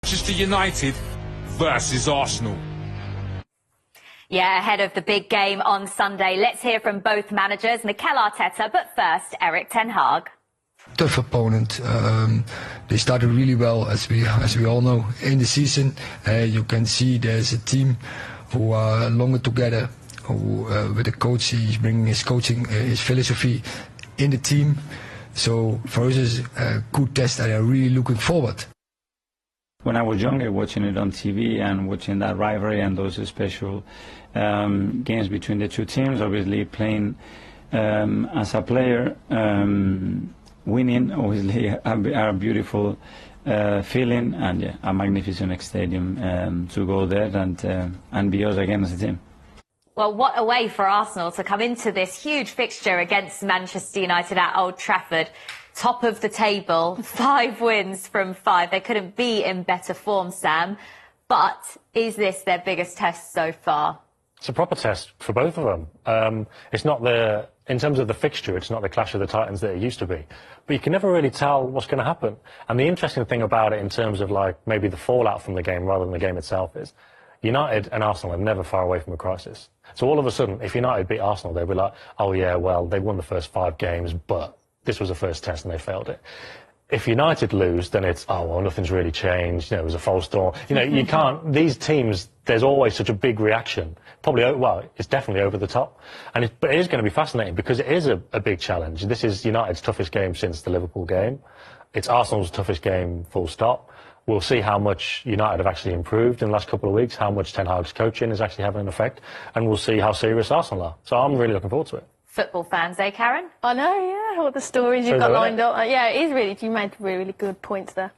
Manchester United versus Arsenal. Yeah, ahead of the big game on Sunday, let's hear from both managers, Mikel Arteta, but first, Erik Ten Hag. Tough opponent. They started really well, as we all know, in the season. You can see there's a team who are longer together, who with the coach, he's bringing his coaching, his philosophy in the team. So for us, it's a good test, and I'm really looking forward. When I was younger, watching it on TV and watching that rivalry and those special games between the two teams, obviously playing as a player, winning obviously a beautiful feeling, and yeah, a magnificent stadium to go there and be us again as a team. Well, what a way for Arsenal to come into this huge fixture against Manchester United at Old Trafford. Top of the table, 5 wins from 5. They couldn't be in better form, Sam. But is this their biggest test so far? It's a proper test for both of them. It's not in terms of the fixture, it's not the clash of the Titans that it used to be. But you can never really tell what's going to happen. And the interesting thing about it in terms of like maybe the fallout from the game rather than the game itself is United and Arsenal are never far away from a crisis. So all of a sudden, if United beat Arsenal, they'd be like, oh yeah, well, they won the first 5 games, but this was the first test and they failed it. If United lose, then it's, oh, well, nothing's really changed. You know, it was a false dawn. You know, you can't, these teams, there's always such a big reaction. Probably, well, it's definitely over the top. But it is going to be fascinating because it is a big challenge. This is United's toughest game since the Liverpool game. It's Arsenal's toughest game, full stop. We'll see how much United have actually improved in the last couple of weeks, how much Ten Hag's coaching is actually having an effect, and we'll see how serious Arsenal are. So I'm really looking forward to it. Football fans, eh, Karen? I know, yeah, all the stories you've got lined up. Yeah, it is really, you made really good points there.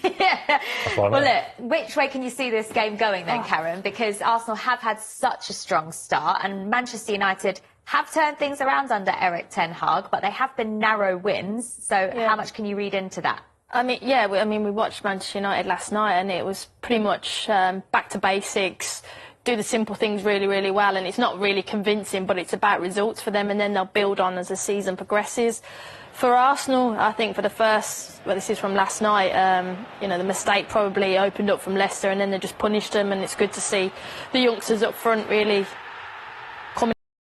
Yeah. Well, look, which way can you see this game going then, Karen? Because Arsenal have had such a strong start, and Manchester United have turned things around under Erik Ten Hag, but they have been narrow wins. So how much can you read into that? I mean, yeah, we watched Manchester United last night, and it was pretty much back to basics, do the simple things really, really well, and it's not really convincing, but it's about results for them, and then they'll build on as the season progresses. For Arsenal, I think for the first, well, this is from last night, you know, the mistake probably opened up from Leicester, and then they just punished them, and it's good to see the youngsters up front really coming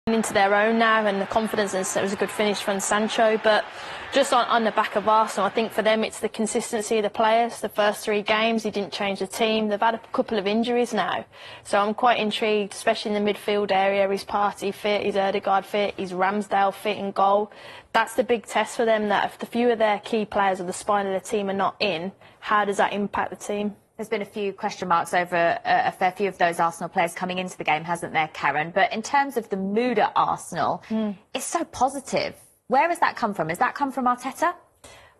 into their own now, and the confidence, and it was a good finish from Sancho. But just on the back of Arsenal, I think for them it's the consistency of the players. The first 3 games, he didn't change the team. They've had a couple of injuries now. So I'm quite intrigued, especially in the midfield area. Is Partey fit? Is Ødegaard fit? Is Ramsdale fit in goal? That's the big test for them, that if a few of their key players or the spine of the team are not in, how does that impact the team? There's been a few question marks over a fair few of those Arsenal players coming into the game, hasn't there, Karen? But in terms of the mood at Arsenal, it's so positive. Where has that come from? Has that come from Arteta?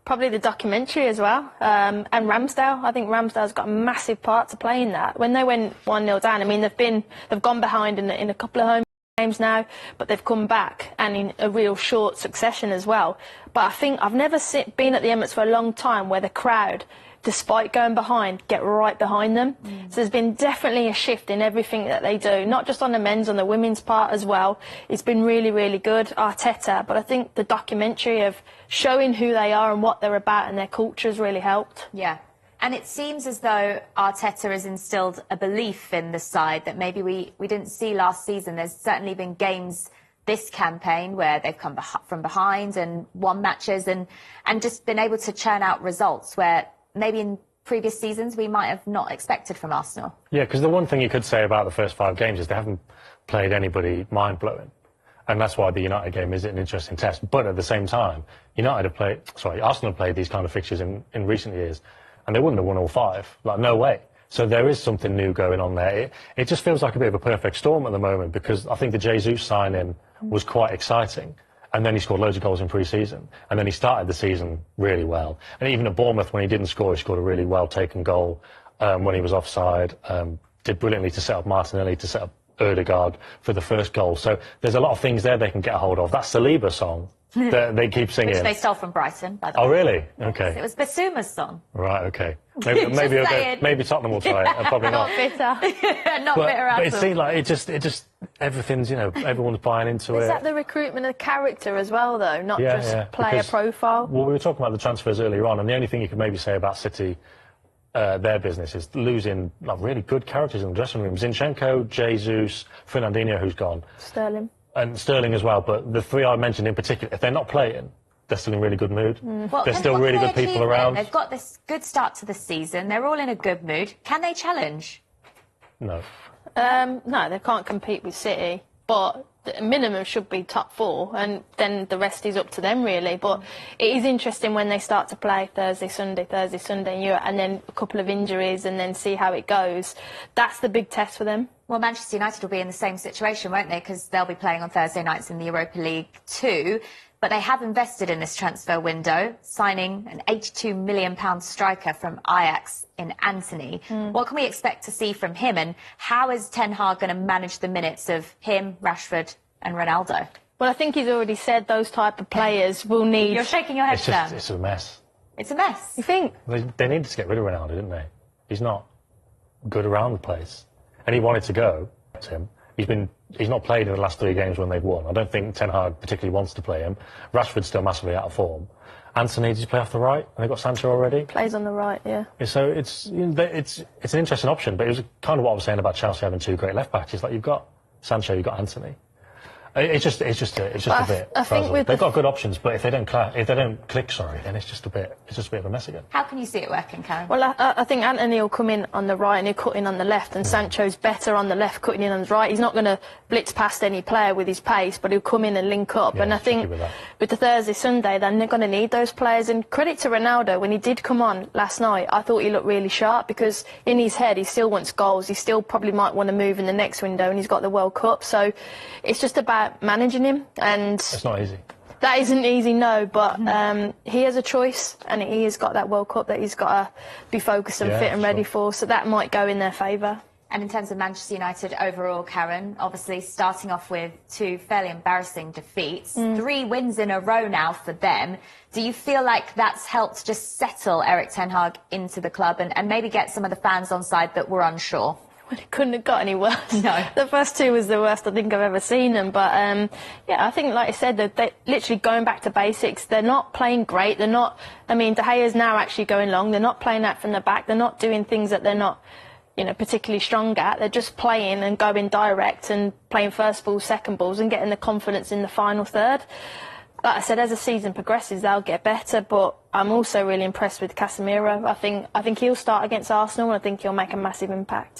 Probably the documentary as well. And Ramsdale. I think Ramsdale's got a massive part to play in that. When they went 1-0 down, I mean, they've gone behind in a couple of home games now, but they've come back and in a real short succession as well. But I think I've never been at the Emirates for a long time where the crowd, despite going behind, get right behind them. So there's been definitely a shift in everything that they do, not just on the men's, on the women's part as well. It's been really, really good, Arteta, but I think the documentary of showing who they are and what they're about and their culture has really helped. Yeah. And it seems as though Arteta has instilled a belief in the side that maybe we didn't see last season. There's certainly been games this campaign where they've come from behind and won matches and just been able to churn out results where maybe in previous seasons we might have not expected from Arsenal. Yeah, because the one thing you could say about the first 5 games is they haven't played anybody mind-blowing. And that's why the United game is an interesting test. But at the same time, Arsenal have played these kind of fixtures in recent years, and they wouldn't have won all 5. Like, no way. So there is something new going on there. It just feels like a bit of a perfect storm at the moment, because I think the Jesus signing was quite exciting. And then he scored loads of goals in pre-season. And then he started the season really well. And even at Bournemouth, when he didn't score, he scored a really well-taken goal when he was offside. Did brilliantly to set up Martinelli, to set up Ødegaard for the first goal. So there's a lot of things there they can get a hold of. That Saliba song that they keep singing. Which they stole from Brighton, by the way. Oh, really? Okay. It was Bissouma's song. Right, okay. Maybe Tottenham will try it. Probably not. Not bitter. Not bitter at all. But it seems like it just everything's, everyone's buying into it. Is that the recruitment of character as well, though, not just player profile? Well, we were talking about the transfers earlier on, and the only thing you could maybe say about City their business is losing really good characters in the dressing room. Zinchenko, Jesus, Fernandinho, who's gone. Sterling. And Sterling as well. But the three I mentioned in particular, if they're not playing, they're still in really good mood. Well, there's still really good people around. They've got this good start to the season. They're all in a good mood. Can they challenge? No. No, they can't compete with City, but the minimum should be top 4, and then the rest is up to them, really. But it is interesting when they start to play Thursday, Sunday, and then a couple of injuries, and then see how it goes. That's the big test for them. Well, Manchester United will be in the same situation, won't they? Because they'll be playing on Thursday nights in the Europa League too. But they have invested in this transfer window, signing an £82 million striker from Ajax in Antony. What can we expect to see from him, and how is Ten Hag going to manage the minutes of him, Rashford and Ronaldo? Well, I think he's already said those type of players will need... You're shaking your head, Sam. It's a mess. It's a mess. You think? They needed to get rid of Ronaldo, didn't they? He's not good around the place. And he wanted to go, Tim. He's not played in the last 3 games when they've won. I don't think Ten Hag particularly wants to play him. Rashford's still massively out of form. Anthony, does he play off the right? And they've got Sancho already. Plays on the right, yeah. So it's an interesting option, but it was kind of what I was saying about Chelsea having 2 great left backs. It's like you've got Sancho, you've got Anthony. It's just a bit. I think they've got good options, but if they don't click, then it's just a bit of a mess again. How can you see it working, Karen? Well, I think Anthony will come in on the right and he'll cut in on the left, and Sancho's better on the left, cutting in on the right. He's not going to blitz past any player with his pace, but he'll come in and link up. Yeah, and I think with the Thursday, Sunday, then they're going to need those players. And credit to Ronaldo, when he did come on last night, I thought he looked really sharp, because in his head he still wants goals. He still probably might want to move in the next window, and he's got the World Cup. So it's just about managing him. And it's not easy. That isn't easy, no, but he has a choice, and he has got that World Cup that he's got to be focused and fit and ready for, so that might go in their favour. And in terms of Manchester United overall, Karen, obviously starting off with 2 fairly embarrassing defeats, 3 wins in a row now for them. Do you feel like that's helped just settle Erik Ten Hag into the club and maybe get some of the fans on side that were unsure? Well, it couldn't have got any worse. No. The first 2 was the worst I think I've ever seen them. But, yeah, I think, like I said, they're literally going back to basics. They're not playing great. They're not... I mean, De Gea's now actually going long. They're not playing out from the back. They're not doing things that they're not, particularly strong at. They're just playing and going direct and playing first balls, second balls, and getting the confidence in the final third. Like I said, as the season progresses, they'll get better, but I'm also really impressed with Casemiro. I think he'll start against Arsenal, and I think he'll make a massive impact.